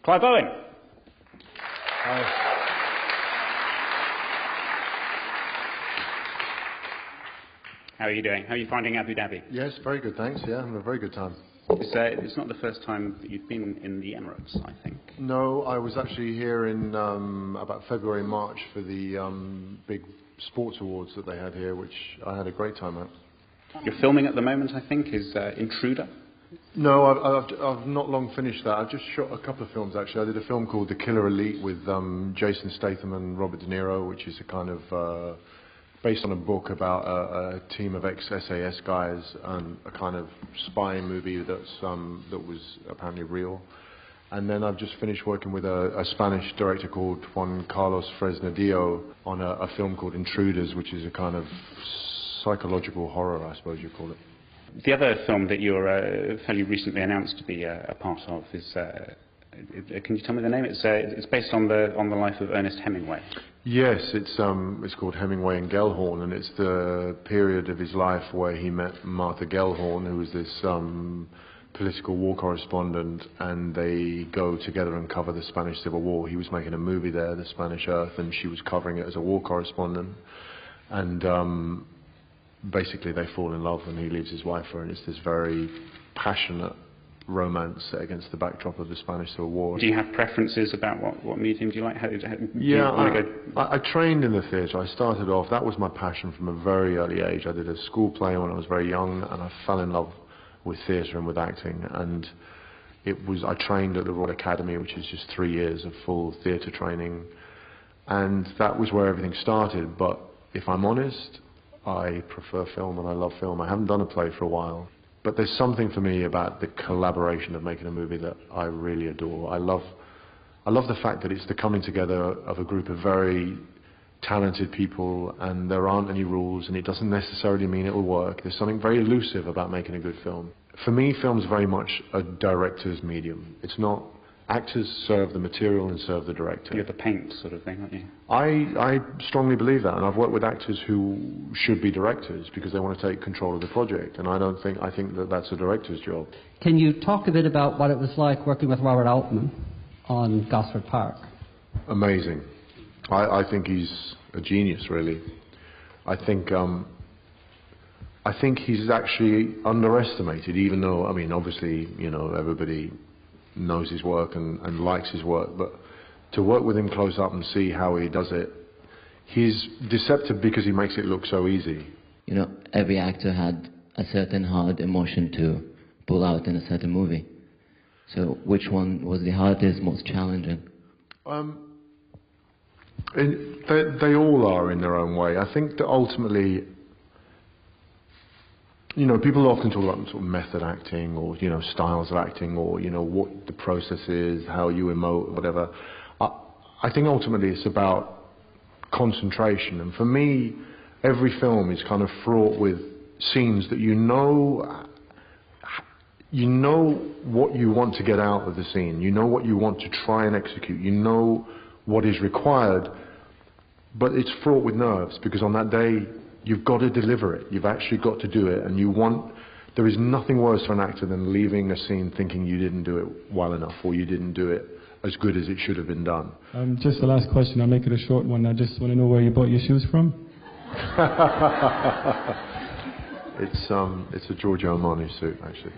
Clive Owen. How are you doing? How are you finding Abu Dhabi? Yes, very good, thanks. Yeah, having a very good time. It's not the first time that you've been in the Emirates, I think. No, I was actually here in about February, March for the big sports awards that they had here, which I had a great time at. You're filming at the moment, I think, is Intruder? No, I've not long finished that. I've just shot a couple of films, actually. I did a film called The Killer Elite with Jason Statham and Robert De Niro, which is a kind of based on a book about a team of ex-SAS guys and a kind of spy movie that was apparently real. And then I've just finished working with a Spanish director called Juan Carlos Fresnadillo on a film called Intruders, which is a kind of psychological horror, I suppose you call it. The other film that you're fairly recently announced to be a part of is, can you tell me the name? It's based on the life of Ernest Hemingway. Yes, it's called Hemingway and Gellhorn, and it's the period of his life where he met Martha Gellhorn, who was this political war correspondent, and they go together and cover the Spanish Civil War. He was making a movie there, The Spanish Earth, and she was covering it as a war correspondent. And basically they fall in love and he leaves his wife for her, and it's this very passionate romance set against the backdrop of the Spanish Civil War. Do you have preferences about what medium do you like? I trained in the theatre. I started off, that was my passion from a very early age. I did a school play when I was very young, and I fell in love with theatre and with acting. And I trained at the Royal Academy, which is just 3 years of full theatre training, and that was where everything started. But if I'm honest, I prefer film, and I love film. I haven't done a play for a while. But there's something for me about the collaboration of making a movie that I really adore. I love the fact that it's the coming together of a group of very talented people, and there aren't any rules, and it doesn't necessarily mean it will work. There's something very elusive about making a good film. For me, film's very much a director's medium. It's not. Actors serve the material and serve the director. You're the paint sort of thing, aren't you? I strongly believe that, and I've worked with actors who should be directors because they want to take control of the project, and I think that that's a director's job. Can you talk a bit about what it was like working with Robert Altman on Gosford Park? Amazing. I think he's a genius, really. I think he's actually underestimated, even though, I mean, obviously, you know, everybody knows his work and likes his work, but to work with him close up and see how he does it, he's deceptive because he makes it look so easy. You know, every actor had a certain hard emotion to pull out in a certain movie. So which one was the hardest, most challenging? They all are in their own way. I think that ultimately, you know, people often talk about sort of method acting, or, you know, styles of acting, or, you know, what the process is, how you emote, whatever. I think ultimately it's about concentration. And for me, every film is kind of fraught with scenes that you know what you want to get out of the scene. You know what you want to try and execute. You know what is required. But it's fraught with nerves, because on that day, you've got to deliver it. You've actually got to do it, and there is nothing worse for an actor than leaving a scene thinking you didn't do it well enough, or you didn't do it as good as it should have been done. Just the last question, I'll make it a short one. I just want to know where you bought your shoes from. It's a Giorgio Armani suit, actually.